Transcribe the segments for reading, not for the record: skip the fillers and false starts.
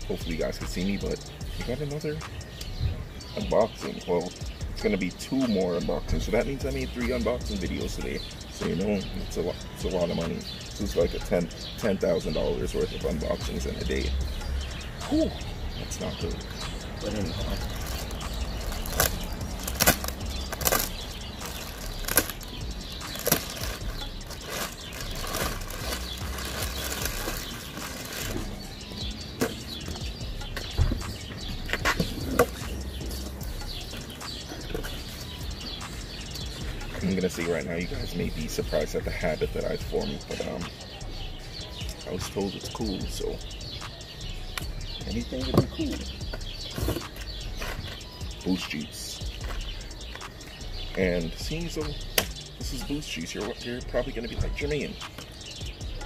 Hopefully you guys can see me, but we got another unboxing. Well, it's gonna be 2 more unboxings, so that means I made 3 unboxing videos today. So you know, it's a lot of money. So it's like a $10,000 worth of unboxings in a day. Whew, that's not good. But anyhow. I'm gonna say right now, you guys may be surprised at the habit that I formed, but I was told it's cool, so anything would be cool. Boost juice. And seeing as though this is boost juice, you're probably gonna be like, Jermaine,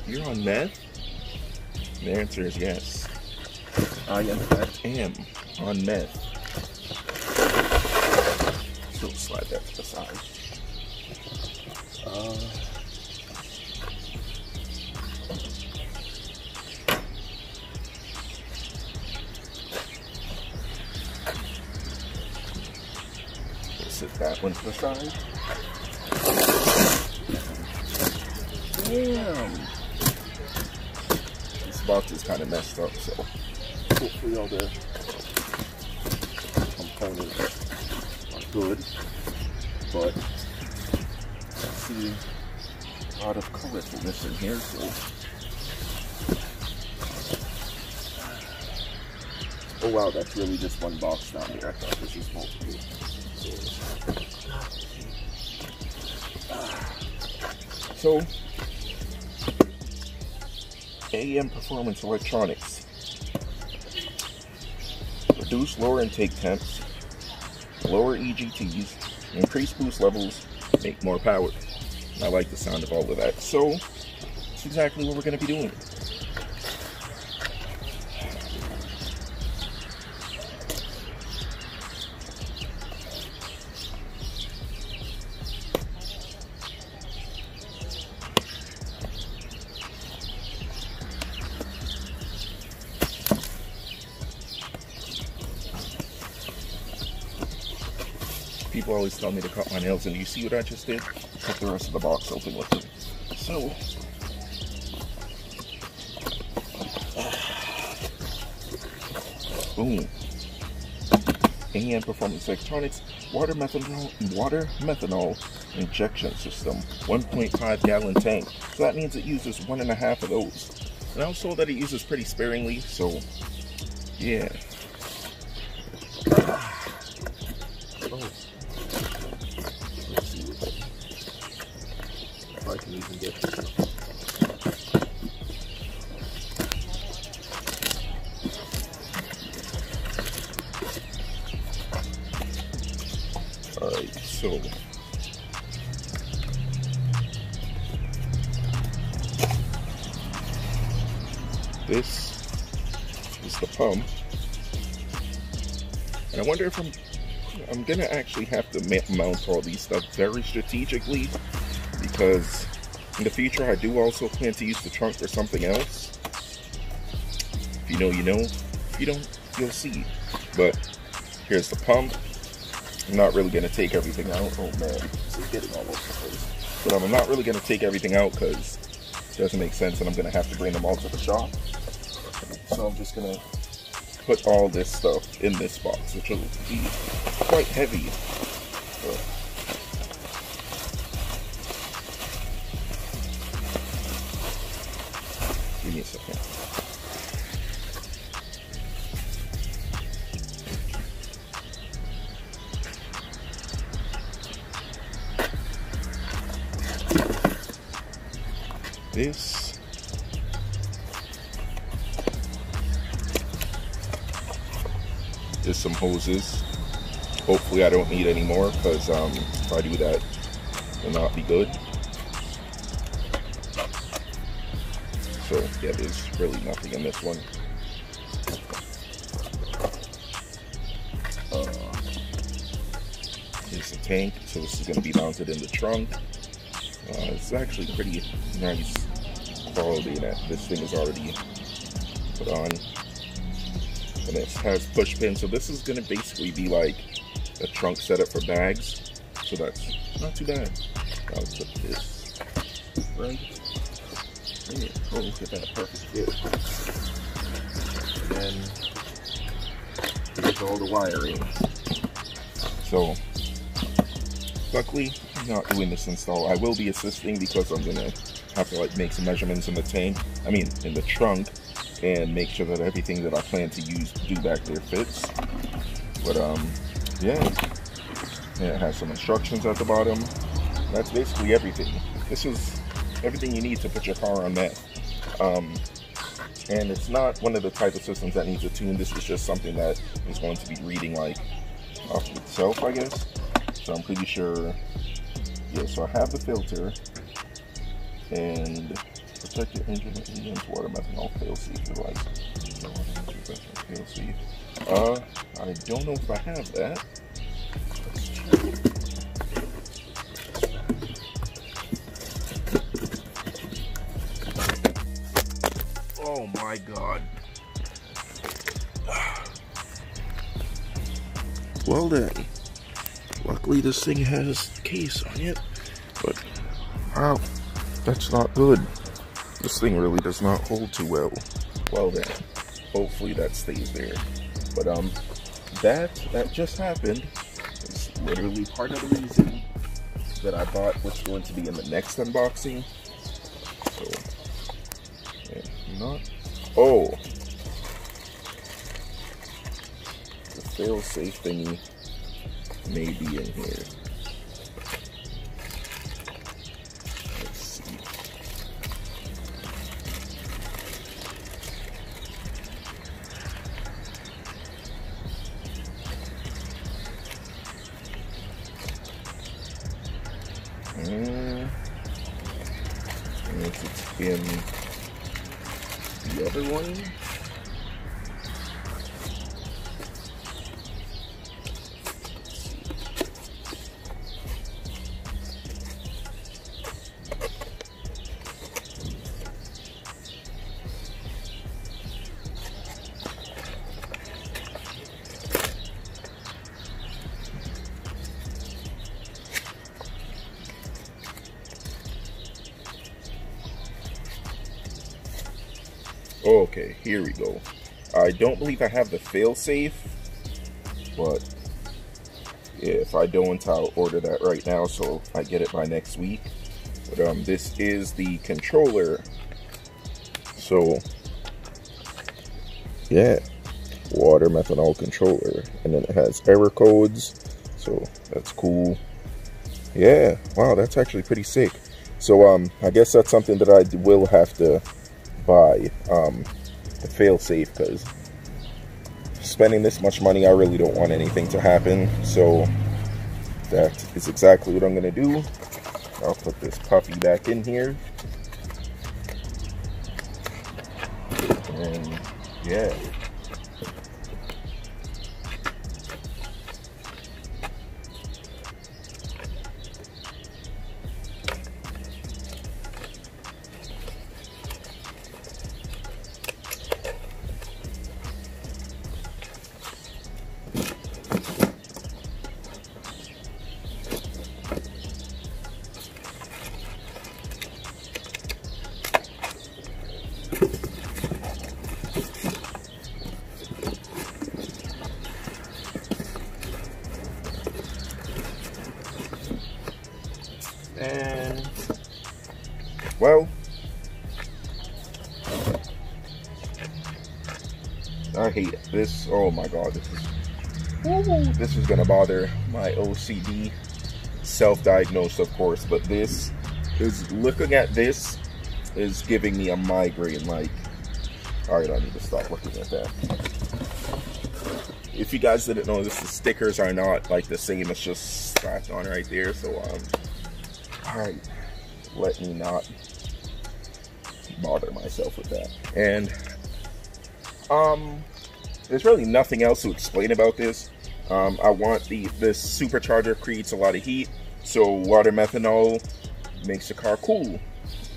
you're on meth? The answer is yes. I am on meth. So slide that to the side. Sit that one to the side. Damn! This box is kind of messed up, so hopefully all the components are good. But I see a lot of colorfulness in here, so oh wow, that's really just one box down here. I thought this was multiple. So, AEM Performance Electronics. Reduce lower intake temps, lower EGTs, increase boost levels, make more power. I like the sound of all of that. So, that's exactly what we're going to be doing. People always tell me to cut my nails, and you see what I just did? Cut the rest of the box open with it. So, boom. AEM Performance Electronics water methanol injection system, 1.5 gallon tank. So that means it uses 1.5 of those. And I was told that it uses pretty sparingly, so yeah. I can even get this. Alright, so this is the pump, and I wonder if I'm gonna actually have to mount all these stuff very strategically, because in the future I do also plan to use the trunk for something else. If you know, you know. If you don't, you'll see. But here's the pump. I'm not really going to take everything out. Oh man, this is getting all over the place. But I'm not really going to take everything out because it doesn't make sense, and I'm going to have to bring them all to the shop. So I'm just going to put all this stuff in this box, which will be quite heavy. But give me a second. this is some hoses. Hopefully I don't need any more, because if I do that, it will not be good. So yeah, there's really nothing in this one. Here's the tank. So this is going to be mounted in the trunk. It's actually pretty nice quality that this thing is already put on. And it has push pins. So this is going to basically be like a trunk setup for bags. So that's not too bad. I'll put this right here. Oh, look at that, perfect fit. And then here's all the wiring. So luckily I'm not doing this install. I will be assisting because I'm gonna have to like make some measurements in the tank, in the trunk, and make sure that everything that I plan to do back there fits. But yeah, it has some instructions at the bottom. That's basically everything. This is everything you need to put your car on meth. And it's not one of the type of systems that needs a tune. This is just something that is going to be reading like off of itself, I guess. So I'm pretty sure. Yeah, so I have the filter and protect your engine against water, methanol, fail-safe device. Fail-safe. I don't know if I have that. Oh my God. Well then, luckily this thing has a case on it, but wow, that's not good. This thing really does not hold too well. Well then, hopefully that stays there. But that just happened. It's literally part of the reason that I bought what's going to be in the next unboxing. So, yeah, not. Oh, the fail-safe thingy may be in here. Let's see. Unless it's in the other one. Okay, here we go. I don't believe I have the fail-safe, but yeah, if I don't, I'll order that right now so I get it by next week. But this is the controller. So yeah, water methanol controller, and then it has error codes, so that's cool. Yeah, wow, that's actually pretty sick. So I guess that's something that I will have to buy, the fail-safe, because spending this much money, I really don't want anything to happen. So that is exactly what I'm gonna do. I'll put this puppy back in here, and yeah. And well, I hate this. Oh my god, this is gonna bother my OCD. Self-diagnosed, of course, but this is, looking at this, is giving me a migraine. Like, alright, I need to stop looking at that. If you guys didn't know this, the stickers are not like the same. It's just slapped on right there. So alright, let me not bother myself with that. And there's really nothing else to explain about this. I want this supercharger creates a lot of heat, so water methanol makes the car cool.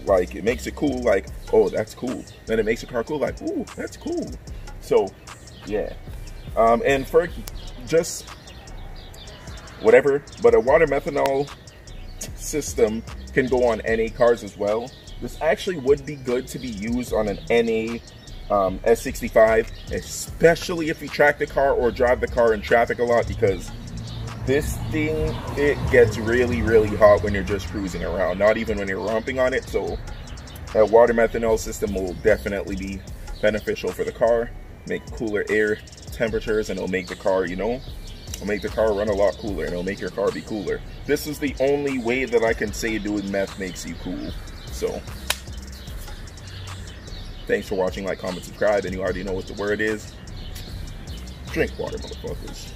Like, it makes it cool, like, oh, that's cool. Then it makes the car cool, like, ooh, that's cool. So yeah, and for just whatever, but a water methanol system can go on NA cars as well. This actually would be good to be used on an NA S65, especially if you track the car or drive the car in traffic a lot, because this thing, it gets really, really hot when you're just cruising around, not even when you're romping on it. So a water methanol system will definitely be beneficial for the car, make cooler air temperatures, and it'll make the car, you know, it'll make the car run a lot cooler, and it'll make your car be cooler. This is the only way that I can say doing meth makes you cool. So thanks for watching. Like, comment, subscribe, and you already know what the word is. Drink water, motherfuckers.